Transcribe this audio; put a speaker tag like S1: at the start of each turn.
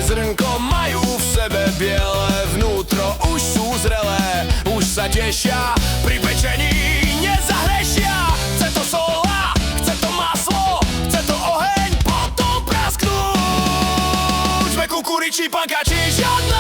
S1: zrnko majú v sebe biele, vnútro už sú zrelé, už sa tešia, pri pečení nezahrešia. Chce to sola, chce to maslo, chce to oheň, potom prasknúť. Sme kukuričí, pankači, žiadna